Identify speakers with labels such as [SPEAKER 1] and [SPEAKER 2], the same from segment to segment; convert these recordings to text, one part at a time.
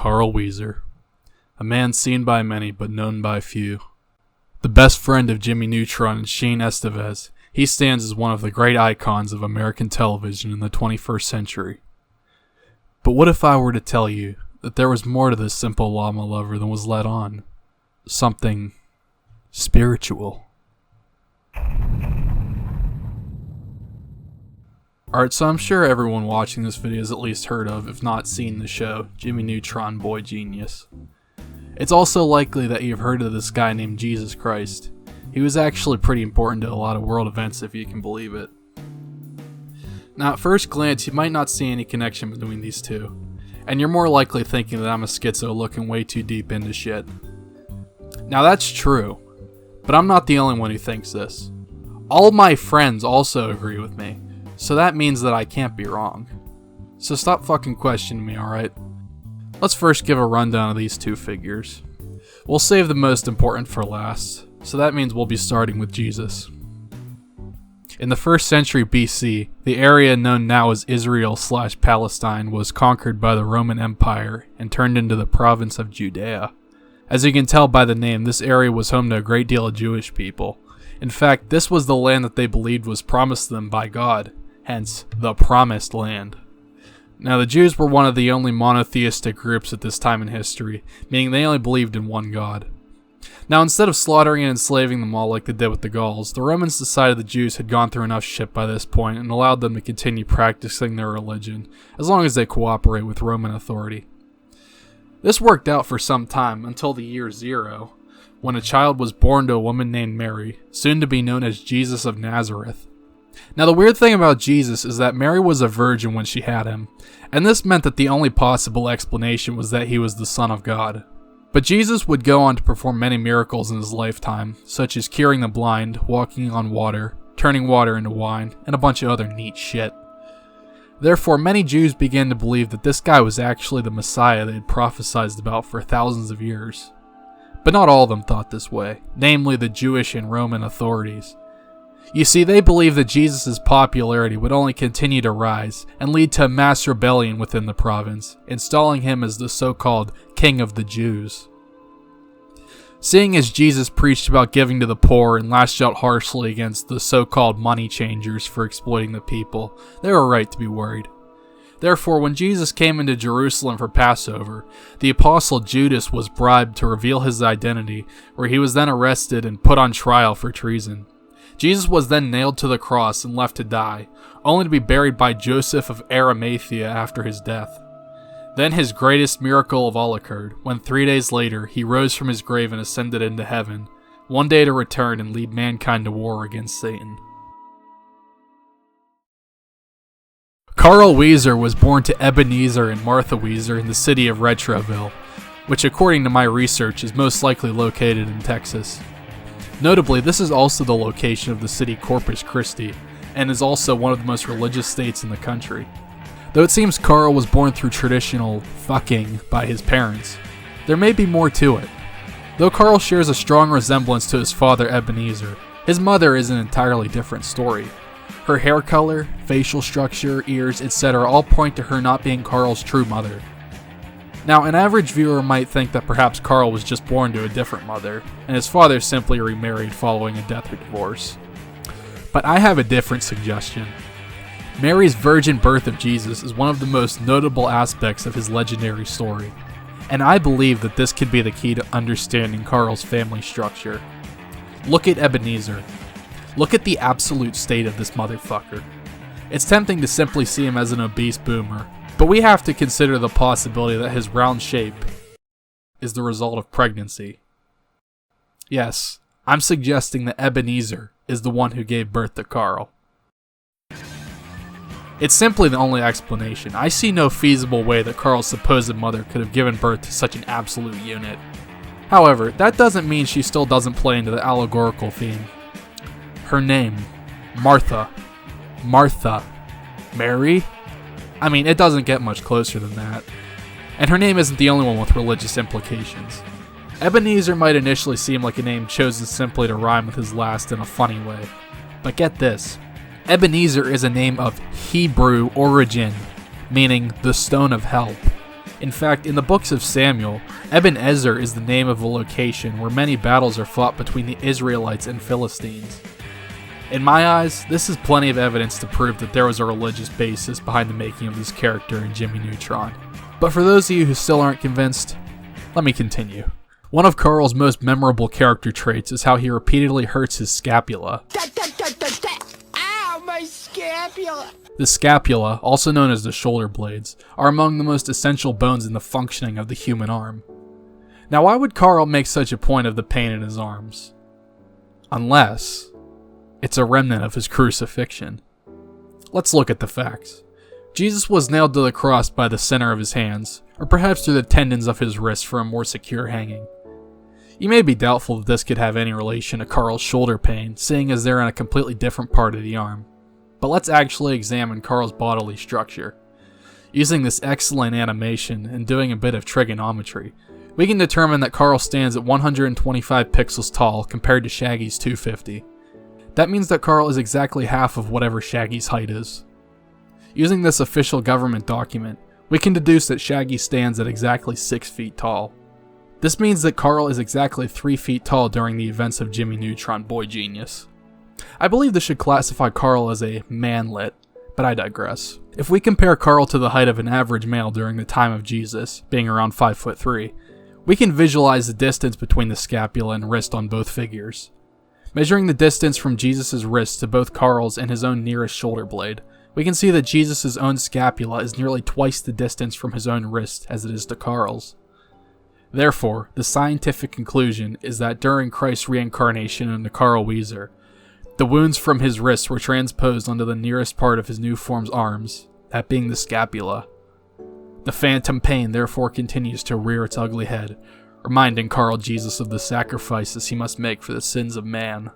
[SPEAKER 1] Carl Wheezer, a man seen by many but known by few. The best friend of Jimmy Neutron and Sheen Estevez, he stands as one of the great icons of American television in the 21st century. But what if I were to tell you that there was more to this simple llama lover than was let on? Something spiritual. Alright, so I'm sure everyone watching this video has at least heard of, if not seen the show, Jimmy Neutron Boy Genius. It's also likely that you've heard of this guy named Jesus Christ. He was actually pretty important to a lot of world events, if you can believe it. Now, at first glance, you might not see any connection between these two, and you're more likely thinking that I'm a schizo looking way too deep into shit. Now, that's true, but I'm not the only one who thinks this. All my friends also agree with me, so that means that I can't be wrong. So stop fucking questioning me, alright? Let's first give a rundown of these two figures. We'll save the most important for last, so that means we'll be starting with Jesus. In the 1st century BC, the area known now as Israel/Palestine was conquered by the Roman Empire and turned into the province of Judea. As you can tell by the name, this area was home to a great deal of Jewish people. In fact, this was the land that they believed was promised them by God, hence the Promised Land. Now, the Jews were one of the only monotheistic groups at this time in history, meaning they only believed in one God. Now, instead of slaughtering and enslaving them all like they did with the Gauls, the Romans decided the Jews had gone through enough shit by this point and allowed them to continue practicing their religion, as long as they cooperate with Roman authority. This worked out for some time, until the year 0, when a child was born to a woman named Mary, soon to be known as Jesus of Nazareth. Now, the weird thing about Jesus is that Mary was a virgin when she had him, and this meant that the only possible explanation was that he was the Son of God. But Jesus would go on to perform many miracles in his lifetime, such as curing the blind, walking on water, turning water into wine, and a bunch of other neat shit. Therefore, many Jews began to believe that this guy was actually the Messiah they had prophesied about for thousands of years. But not all of them thought this way, namely the Jewish and Roman authorities. You see, they believed that Jesus' popularity would only continue to rise and lead to a mass rebellion within the province, installing him as the so-called King of the Jews. Seeing as Jesus preached about giving to the poor and lashed out harshly against the so-called money changers for exploiting the people, they were right to be worried. Therefore, when Jesus came into Jerusalem for Passover, the apostle Judas was bribed to reveal his identity, where he was then arrested and put on trial for treason. Jesus was then nailed to the cross and left to die, only to be buried by Joseph of Arimathea after his death. Then his greatest miracle of all occurred, when 3 days later he rose from his grave and ascended into heaven, one day to return and lead mankind to war against Satan. Carl Wheezer was born to Ebenezer and Martha Wheezer in the city of Retroville, which according to my research is most likely located in Texas. Notably, this is also the location of the city Corpus Christi, and is also one of the most religious states in the country. Though it seems Carl was born through traditional fucking by his parents, there may be more to it. Though Carl shares a strong resemblance to his father Ebenezer, his mother is an entirely different story. Her hair color, facial structure, ears, etc. all point to her not being Carl's true mother. Now, an average viewer might think that perhaps Carl was just born to a different mother, and his father simply remarried following a death or divorce. But I have a different suggestion. Mary's virgin birth of Jesus is one of the most notable aspects of his legendary story, and I believe that this could be the key to understanding Carl's family structure. Look at Ebenezer. Look at the absolute state of this motherfucker. It's tempting to simply see him as an obese boomer, but we have to consider the possibility that his round shape is the result of pregnancy. Yes, I'm suggesting that Ebenezer is the one who gave birth to Carl. It's simply the only explanation. I see no feasible way that Carl's supposed mother could have given birth to such an absolute unit. However, that doesn't mean she still doesn't play into the allegorical theme. Her name, Martha. Martha. Mary? I mean, it doesn't get much closer than that. And her name isn't the only one with religious implications. Ebenezer might initially seem like a name chosen simply to rhyme with his last in a funny way. But get this. Ebenezer is a name of Hebrew origin, meaning the stone of help. In fact, in the books of Samuel, Ebenezer is the name of a location where many battles are fought between the Israelites and Philistines. In my eyes, this is plenty of evidence to prove that there was a religious basis behind the making of this character in Jimmy Neutron. But for those of you who still aren't convinced, let me continue. One of Carl's most memorable character traits is how he repeatedly hurts his scapula.
[SPEAKER 2] Ow, my scapula!
[SPEAKER 1] The scapula, also known as the shoulder blades, are among the most essential bones in the functioning of the human arm. Now, why would Carl make such a point of the pain in his arms? Unless it's a remnant of his crucifixion. Let's look at the facts. Jesus was nailed to the cross by the center of his hands, or perhaps through the tendons of his wrists for a more secure hanging. You may be doubtful that this could have any relation to Carl's shoulder pain, seeing as they're in a completely different part of the arm. But let's actually examine Carl's bodily structure. Using this excellent animation and doing a bit of trigonometry, we can determine that Carl stands at 125 pixels tall compared to Shaggy's 250. That means that Carl is exactly half of whatever Shaggy's height is. Using this official government document, we can deduce that Shaggy stands at exactly 6 feet tall. This means that Carl is exactly 3 feet tall during the events of Jimmy Neutron Boy Genius. I believe this should classify Carl as a manlet, but I digress. If we compare Carl to the height of an average male during the time of Jesus, being around 5'3", we can visualize the distance between the scapula and wrist on both figures. Measuring the distance from Jesus' wrist to both Carl's and his own nearest shoulder blade, we can see that Jesus' own scapula is nearly twice the distance from his own wrist as it is to Carl's. Therefore, the scientific conclusion is that during Christ's reincarnation into Carl Wheezer, the wounds from his wrists were transposed onto the nearest part of his new form's arms, that being the scapula. The phantom pain therefore continues to rear its ugly head, reminding Carl Jesus of the sacrifices he must make for the sins of man.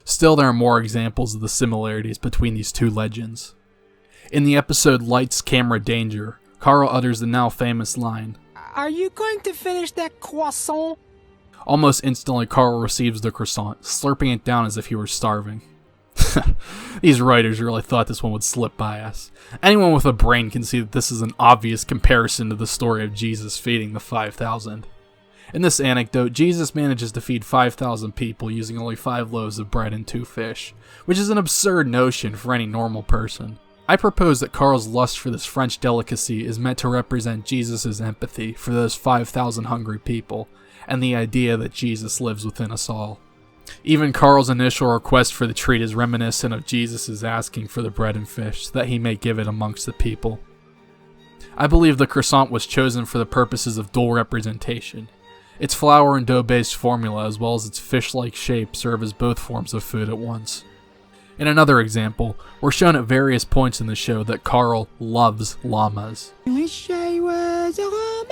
[SPEAKER 1] Still, there are more examples of the similarities between these two legends. In the episode Lights, Camera, Danger, Carl utters the now famous line,
[SPEAKER 2] "Are you going to finish that croissant?"
[SPEAKER 1] Almost instantly, Carl receives the croissant, slurping it down as if he were starving. These writers really thought this one would slip by us. Anyone with a brain can see that this is an obvious comparison to the story of Jesus feeding the 5,000. In this anecdote, Jesus manages to feed 5,000 people using only 5 loaves of bread and 2 fish, which is an absurd notion for any normal person. I propose that Carl's lust for this French delicacy is meant to represent Jesus' empathy for those 5,000 hungry people, and the idea that Jesus lives within us all. Even Carl's initial request for the treat is reminiscent of Jesus' asking for the bread and fish, so that he may give it amongst the people. I believe the croissant was chosen for the purposes of dual representation. Its flour and dough-based formula, as well as its fish-like shape, serve as both forms of food at once. In another example, we're shown at various points in the show that Carl loves llamas.
[SPEAKER 2] Wish I was a llama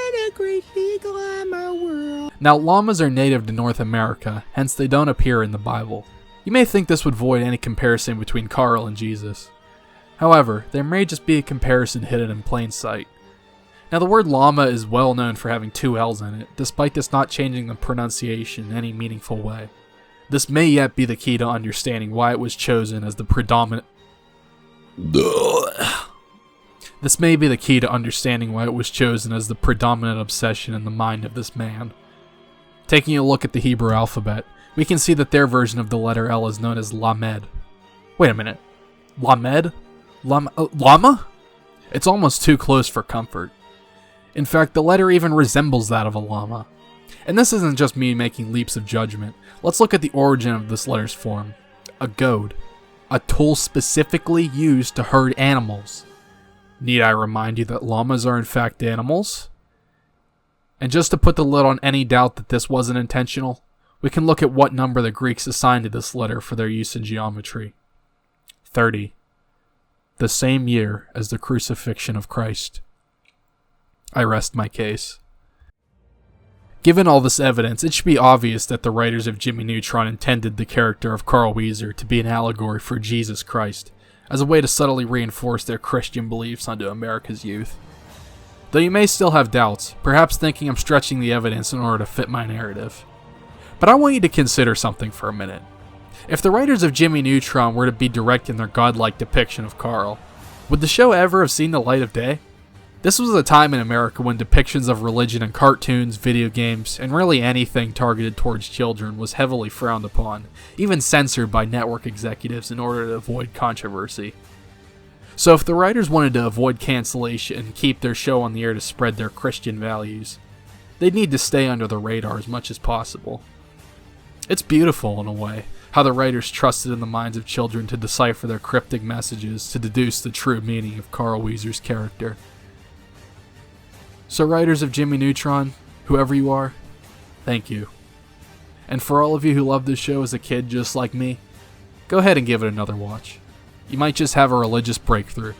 [SPEAKER 2] in a great big llama world.
[SPEAKER 1] Now, llamas are native to North America, hence they don't appear in the Bible. You may think this would void any comparison between Carl and Jesus. However, there may just be a comparison hidden in plain sight. Now, the word llama is well known for having 2 L's in it, despite this not changing the pronunciation in any meaningful way. This may yet be the key to understanding why it was chosen as the predominant obsession in the mind of this man. Taking a look at the Hebrew alphabet, we can see that their version of the letter L is known as Lamed. Wait a minute. Lamed? Llama? It's almost too close for comfort. In fact, the letter even resembles that of a llama. And this isn't just me making leaps of judgment. Let's look at the origin of this letter's form. A goad. A tool specifically used to herd animals. Need I remind you that llamas are in fact animals? And just to put the lid on any doubt that this wasn't intentional, we can look at what number the Greeks assigned to this letter for their use in geometry. 30. The same year as the crucifixion of Christ. I rest my case. Given all this evidence, it should be obvious that the writers of Jimmy Neutron intended the character of Carl Wheezer to be an allegory for Jesus Christ, as a way to subtly reinforce their Christian beliefs onto America's youth. Though you may still have doubts, perhaps thinking I'm stretching the evidence in order to fit my narrative. But I want you to consider something for a minute. If the writers of Jimmy Neutron were to be direct in their godlike depiction of Carl, would the show ever have seen the light of day? This was a time in America when depictions of religion in cartoons, video games, and really anything targeted towards children was heavily frowned upon, even censored by network executives in order to avoid controversy. So if the writers wanted to avoid cancellation and keep their show on the air to spread their Christian values, they'd need to stay under the radar as much as possible. It's beautiful, in a way, how the writers trusted in the minds of children to decipher their cryptic messages to deduce the true meaning of Carl Wheezer's character. So writers of Jimmy Neutron, whoever you are, thank you. And for all of you who loved this show as a kid just like me, go ahead and give it another watch. You might just have a religious breakthrough.